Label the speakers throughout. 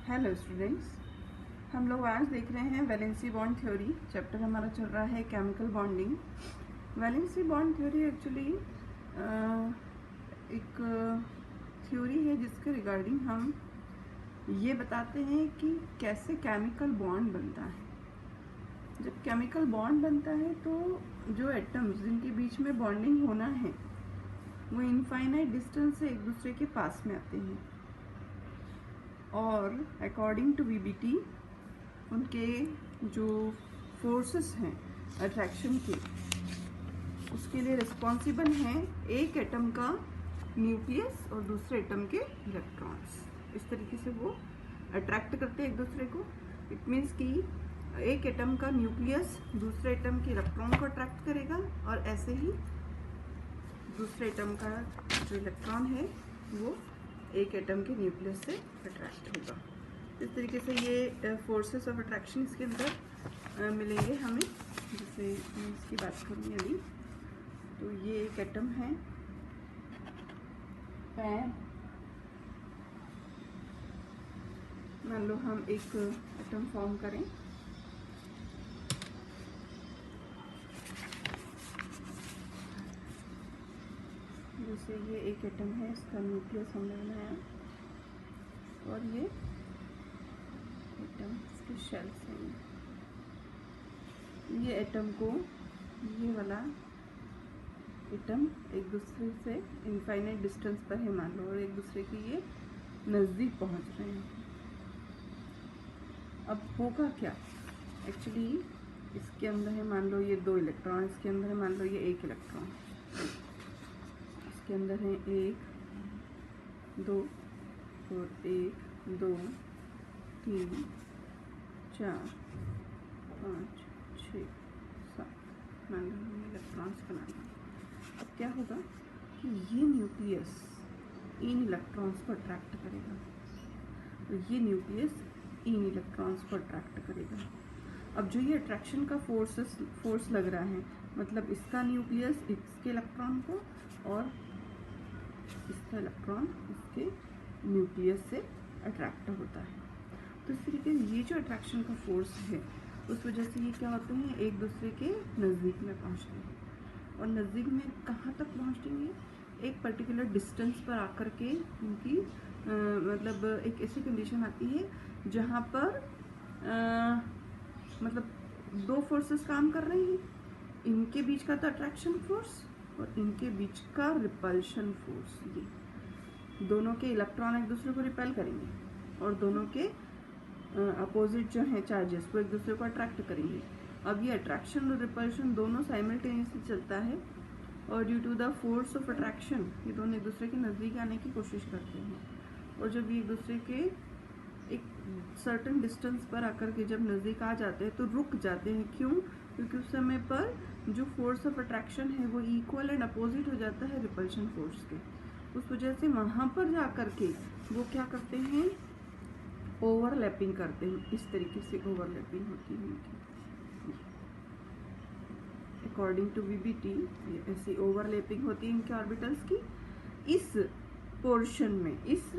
Speaker 1: Hello students, हम लोग आज देख रहे हैं वैलेंसी बॉन्ड थ्योरी। चैप्टर हमारा चल रहा है chemical bonding. Valency bond theory actually एक थ्योरी है जिसके रिगार्डिंग हम ये बताते हैं कि कैसे केमिकल बॉन्ड बनता है। जब केमिकल बॉन्ड बनता है तो जो एटम्स जिनके बीच में बॉन्डिंग होना है वो इनफाइनाइट डिस्टेंस से एक दूसरे के पास में आते हैं और अकॉर्डिंग टू वीबीटी उनके जो फोर्सेस हैं अट्रैक्शन के, उसके लिए रिस्पॉन्सिबल हैं एक एटम का न्यूक्लियस और दूसरे एटम के इलेक्ट्रॉन्स। इस तरीके से वो अट्रैक्ट करते हैं एक दूसरे को। इट मीन्स कि एक एटम का न्यूक्लियस दूसरे एटम के इलेक्ट्रॉन को अट्रैक्ट करेगा और ऐसे ही दूसरे एटम का जो इलेक्ट्रॉन है वो एक एटम के न्यूक्लियस से अट्रैक्ट होगा। इस तरीके से ये फोर्सेस ऑफ अट्रैक्शन इसके अंदर मिलेंगे हमें। जैसे मैं इसकी बात करूँ अभी, तो ये एक एटम है पैर। मान लो हम एक एटम फॉर्म करें, जैसे ये एक एटम है, इसका न्यूक्लियस हमने बनाया और ये एटम इसके शेल्स हैं। ये एटम को, ये वाला एटम एक दूसरे से इनफाइनाइट डिस्टेंस पर है मान लो, और एक दूसरे के ये नज़दीक पहुंच रहे हैं। अब होगा क्या एक्चुअली, इसके अंदर है मान लो ये 2 इलेक्ट्रॉन, इसके अंदर है मान लो ये 1 इलेक्ट्रॉन, इसके अंदर है 1 2 और 1 2 3 4 5 6 7 मान लो हमें इलेक्ट्रॉन्स बनाना। अब क्या होगा कि ये न्यूक्लियस इन इलेक्ट्रॉन्स को अट्रैक्ट करेगा, तो ये न्यूक्लियस इन इलेक्ट्रॉन्स को अट्रैक्ट करेगा। अब जो ये अट्रैक्शन का फोर्स लग रहा है, मतलब इसका न्यूक्लियस इसके इलेक्ट्रॉन को और इसका इलेक्ट्रॉन इसके न्यूक्लियस से अट्रैक्ट होता है। तो इस तरीके से ये जो अट्रैक्शन का फोर्स है उस वजह से ये क्या होते हैं, एक दूसरे के नज़दीक में पहुँचते हैं। और नज़दीक में कहाँ तक पहुँचेंगे, एक पर्टिकुलर डिस्टेंस पर आकर के उनकी मतलब एक ऐसी कंडीशन आती है जहाँ पर मतलब 2 फोर्सेस काम कर रहे हैं, इनके बीच का तो अट्रैक्शन फोर्स और इनके बीच का रिपल्शन फोर्स। ये दोनों के इलेक्ट्रॉन एक दूसरे को रिपेल करेंगे और दोनों के अपोजिट जो हैं चार्जेस वो एक दूसरे को अट्रैक्ट करेंगे। अब ये अट्रैक्शन और रिपल्शन दोनों साइमल्टेनियसली चलता है और due to the force of attraction ये दोनों एक दूसरे के नज़दीक आने की कोशिश करते हैं। और जब ये एक दूसरे के एक सर्टेन डिस्टेंस पर आकर के जब नज़दीक आ जाते हैं तो रुक जाते हैं। क्यों? क्योंकि उस समय पर जो फोर्स ऑफ अट्रैक्शन है वो इक्वल एंड अपोजिट हो जाता है रिपल्शन फोर्स के। उस वजह से वहाँ पर जा कर के वो क्या करते हैं, ओवरलैपिंग करते हैं। इस तरीके से ओवरलैपिंग होती है उनकी। अकॉर्डिंग टू वीबीटी ऐसी ओवरलैपिंग होती है इनके ऑर्बिटल्स की। इस पोर्शन में, इस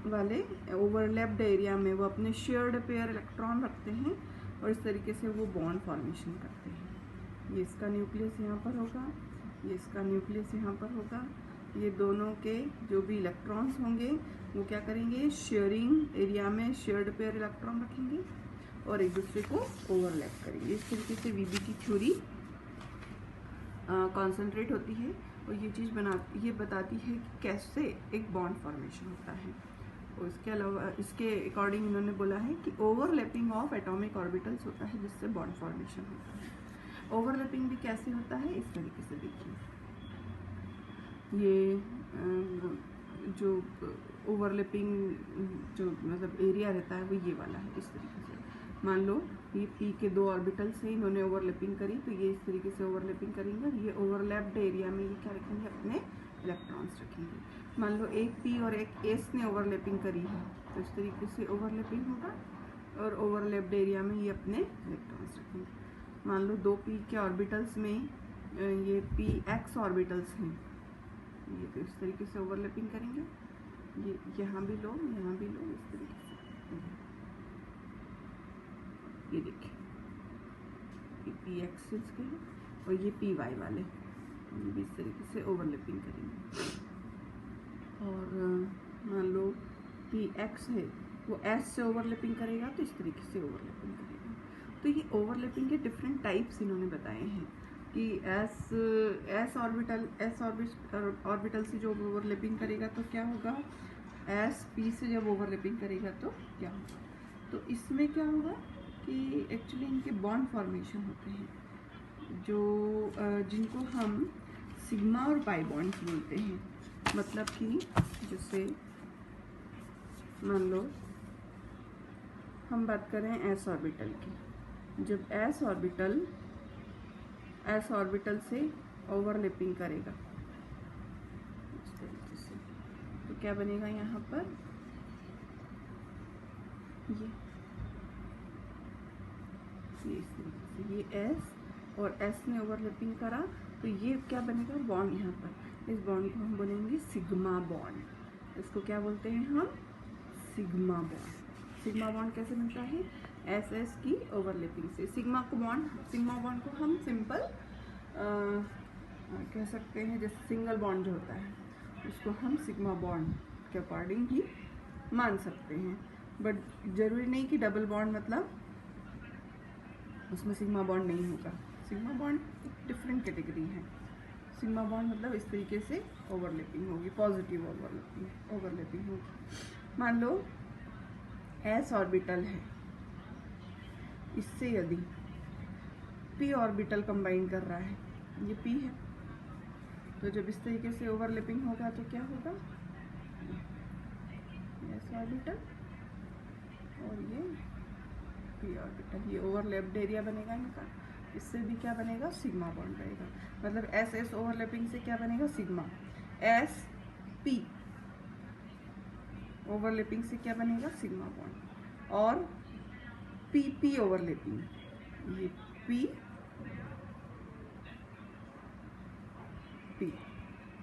Speaker 1: वाले ओवरलैप्ड एरिया में वो अपने शेयर्ड पेयर इलेक्ट्रॉन रखते हैं और इस तरीके से वो बॉन्ड फॉर्मेशन करते हैं। ये इसका न्यूक्लियस यहाँ पर होगा, ये इसका न्यूक्लियस यहाँ पर होगा। ये दोनों के जो भी इलेक्ट्रॉन्स होंगे वो क्या करेंगे, शेयरिंग एरिया में शेयर्ड पेयर इलेक्ट्रॉन रखेंगे और एक दूसरे को ओवरलैप करेंगे। इस तरीके से वीबीटी थ्योरी कॉन्सेंट्रेट होती है और ये बताती है कि कैसे एक बॉन्ड फॉर्मेशन होता है। और इसके अलावा इसके अकॉर्डिंग इन्होंने बोला है कि ओवरलैपिंग ऑफ एटॉमिक ऑर्बिटल्स होता है जिससे बॉन्ड फॉर्मेशन होता है। ओवरलैपिंग भी कैसे होता है इस तरीके से देखिए, ये जो ओवरलैपिंग जो मतलब एरिया रहता है वो ये वाला है। इस तरीके से मान लो ये पी के 2 ऑर्बिटल से इन्होंने ओवरलैपिंग करी, तो ये इस तरीके से ओवरलैपिंग करेंगे और ये ओवरलैप्ड एरिया में ये क्या रखेंगे, अपने इलेक्ट्रॉन्स रखेंगे। मान लो एक पी और एक एस ने ओवरलैपिंग करी है, तो इस तरीके से ओवरलैपिंग होगा और ओवरलैप्ड एरिया में ये अपने इलेक्ट्रॉन्स रखेंगे। मान लो 2 पी के ऑर्बिटल्स में ये पी एक्स ऑर्बिटल्स हैं, ये तो इस तरीके से ओवरलैपिंग करेंगे। ये यहाँ भी लो, यहाँ भी लो, इस तरीके से ये देखिए ये पी एक्सेस के हैं और ये पी वाई वाले, ये भी इस तरीके से ओवरलैपिंग करेंगे। और मान लो पी एक्स है वो एस से ओवरलैपिंग करेगा तो इस तरीके से ओवरलैपिंग करेगा। तो ये ओवरलैपिंग के डिफरेंट टाइप्स इन्होंने बताए हैं कि एस ऑर्बिटल से जो ओवरलैपिंग करेगा तो क्या होगा, एस पी से जब ओवरलैपिंग करेगा तो क्या होगा। तो इसमें क्या होगा कि एक्चुअली इनके बॉन्ड फॉर्मेशन होते हैं जो जिनको हम सिग्मा और पाई बॉन्ड्स बोलते हैं। मतलब कि जैसे मान लो हम बात करें एस ऑर्बिटल की, जब एस ऑर्बिटल से ओवरलैपिंग करेगा इस तरीके से तो क्या बनेगा यहाँ पर, ये इस तरीके से, ये एस और एस ने ओवरलैपिंग करा तो ये क्या बनेगा, बॉन्ड। यहाँ पर इस बॉन्ड को हम बोलेंगे सिग्मा बॉन्ड। इसको क्या बोलते हैं हम, सिग्मा बॉन्ड। सिग्मा बॉन्ड कैसे बनता है, एस एस की ओवरलैपिंग से। सिग्मा बॉन्ड को हम सिंपल कह सकते हैं, जैसे सिंगल बॉन्ड जो होता है उसको हम सिग्मा बॉन्ड के अकॉर्डिंग ही मान सकते हैं। बट जरूरी नहीं कि डबल बॉन्ड मतलब उसमें सिग्मा बॉन्ड नहीं होगा। सिग्मा बॉन्ड एक डिफरेंट कैटेगरी है। सिग्मा बॉन्ड मतलब इस तरीके से ओवरलैपिंग होगी, पॉजिटिव ओवरलैपिंग होगी। मान लो एस ऑर्बिटल है, इससे यदि पी ऑर्बिटल कंबाइन कर रहा है, ये पी है, तो जब इस तरीके से ओवरलैपिंग होगा तो क्या होगा, एस ऑर्बिटल और ये पी ऑर्बिटल, ये ओवरलैप्ड एरिया बनेगा इनका। इससे भी क्या बनेगा, सिग्मा बॉन्ड रहेगा। मतलब एस एस ओवरलैपिंग से क्या बनेगा, सिग्मा। एस पी ओवरलैपिंग से क्या बनेगा, सिग्मा बॉन्ड। और पी पी ओवरलैपिंग, ये पी पी,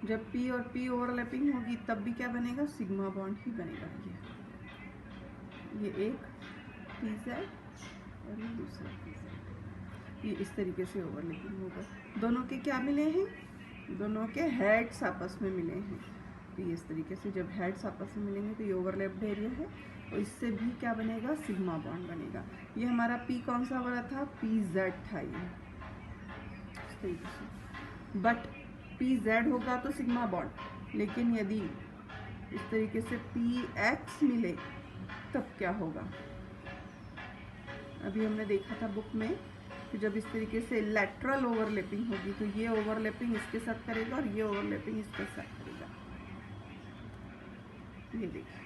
Speaker 1: जब पी और पी ओवरलैपिंग होगी तब भी क्या बनेगा, सिग्मा बॉन्ड ही बनेगा। ये एक पी जेड और ये दूसरा पी जेड, ये इस तरीके से ओवरलैपिंग होगा। दोनों के क्या मिले हैं, दोनों के हेड्स आपस में मिले हैं। तो ये इस तरीके से जब हेड्स आपस में मिलेंगे तो ये ओवरलैप्ड एरिया है और इससे भी क्या बनेगा, सिग्मा बॉन्ड बनेगा। ये हमारा पी कौन सा वाला था, पी जेड था ये, इस तरीके से। बट पी जेड होगा तो सिग्मा बॉन्ड, लेकिन यदि इस तरीके से पी एक्स मिले तब क्या होगा। अभी हमने देखा था बुक में कि जब इस तरीके से लैटरल ओवरलैपिंग होगी तो ये ओवरलैपिंग इसके साथ करेगा और ये ओवरलैपिंग इसके साथ करेगा। ये देखिए,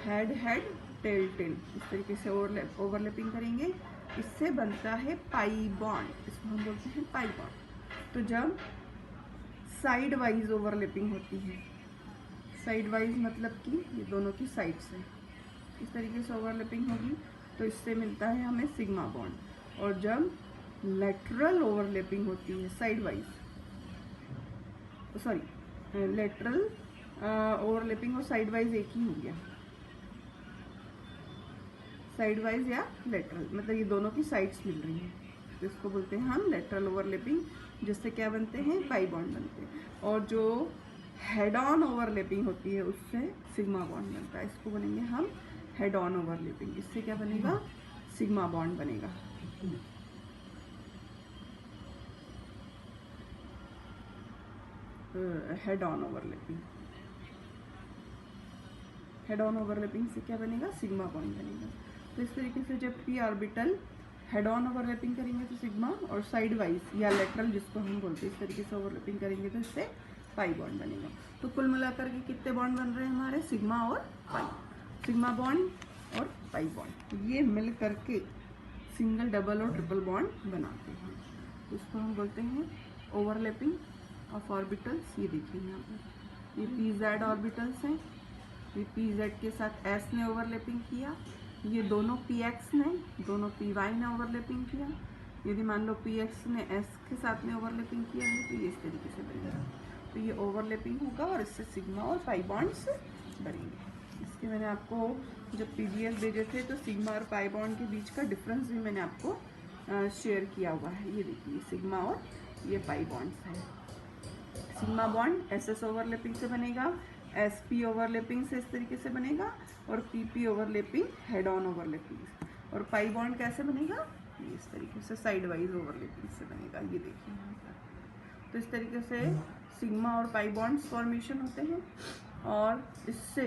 Speaker 1: हेड हेड टेल टेल इस तरीके से ओवरलैपिंग करेंगे। इससे बनता है पाई बॉन्ड, इसको हम बोलते हैं पाई बॉन्ड। तो जब साइड वाइज ओवरलैपिंग होती है, साइड वाइज मतलब कि ये दोनों की साइड से इस तरीके से ओवरलैपिंग होगी तो इससे मिलता है हमें सिग्मा बॉन्ड। और जब लेटरल ओवरलैपिंग होती है side wise, sorry lateral overlapping और साइड वाइज एक ही हो गया, साइड वाइज या लेटरल मतलब ये दोनों की साइड्स मिल रही हैं तो इसको बोलते हैं हम लेटरल ओवरलैपिंग, जिससे क्या बनते हैं, पाई बॉन्ड बनते हैं। और जो हेड ऑन ओवरलैपिंग होती है उससे सिग्मा बॉन्ड बनता है, इसको बोलेंगे हम हेड ऑन ओवरलैपिंग। इससे क्या बनेगा, सिग्मा बॉन्ड बनेगा। Head on overlapping, head on overlapping से क्या बनेगा, सिग्मा बॉन्ड बनेगा। तो इस तरीके से जब P orbital head on overlapping करेंगे तो सिग्मा, और साइड वाइज या लेटरल जिसको हम बोलते हैं इस तरीके से ओवरलैपिंग करेंगे तो इससे पाई बॉन्ड बनेगा। तो कुल मिलाकर के कितने बॉन्ड बन रहे हैं हमारे, सिग्मा और पाई, सिग्मा बॉन्ड और पाई बॉन्ड, ये मिल करके सिंगल डबल और ट्रिपल बॉन्ड बनाते हैं। तो इसको हम बोलते हैं ओवरलैपिंग ऑफ ऑर्बिटल्स। ये देखिए यहाँ पर ये पी जेड ऑर्बिटल्स हैं, ये पी जेड के साथ एस ने ओवरलैपिंग किया, ये दोनों पी एक्स ने, दोनों पी वाई ने ओवरलैपिंग किया। यदि मान लो पी एक्स ने एस के साथ में ओवरलैपिंग किया है तो ये इस तरीके से बनेगा। तो ये ओवरलैपिंग होगा और इससे सिग्मा और पाई बॉन्ड्स बनेंगे। इसके मैंने आपको जब पीडीएफ भेजे थे तो सिग्मा और पाई बॉन्ड के बीच का डिफरेंस भी मैंने आपको शेयर किया हुआ है। ये देखिए सिग्मा और ये पाई बॉन्ड्स है। सिग्मा बॉन्ड एसएस ओवरलैपिंग से बनेगा, एसपी ओवरलैपिंग से इस तरीके से बनेगा, और PP overlapping head on overlapping से। और पाई बॉन्ड कैसे बनेगा, ये इस तरीके से साइड वाइज ओवरलैपिंग से बनेगा। ये देखिए यहाँ पर। तो इस तरीके से सिग्मा और पाई बॉन्ड्स फॉर्मेशन होते हैं और इससे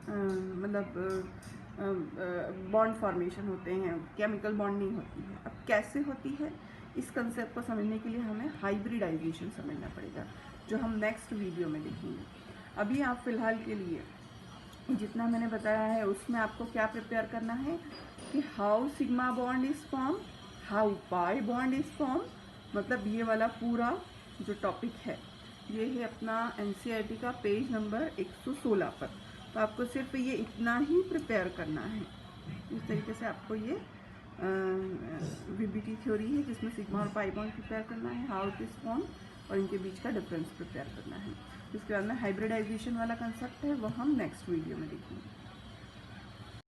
Speaker 1: मतलब बॉन्ड फॉर्मेशन होते हैं, केमिकल बॉन्ड नहीं होती है। अब कैसे होती है इस कंसेप्ट को समझने के लिए हमें हाइब्रिडाइजेशन समझना पड़ेगा, जो हम नेक्स्ट वीडियो में देखेंगे। अभी आप फिलहाल के लिए जितना मैंने बताया है उसमें आपको क्या प्रिपेयर करना है कि how sigma bond is form, how pi bond is form, मतलब ये वाला पूरा जो टॉपिक है ये है अपना एनसीईआरटी का पेज नंबर 116 पर। तो आपको सिर्फ ये इतना ही प्रिपेयर करना है। इस तरीके से आपको ये वीबीटी थ्योरी है जिसमें सिग्मा और पाई बॉन्ड प्रिपेयर करना है, हाउ इट इज फॉर्म और इनके बीच का डिफरेंस प्रिपेयर करना है। इसके बाद में हाइब्रिडाइजेशन वाला कंसेप्ट है वो हम नेक्स्ट वीडियो में देखेंगे।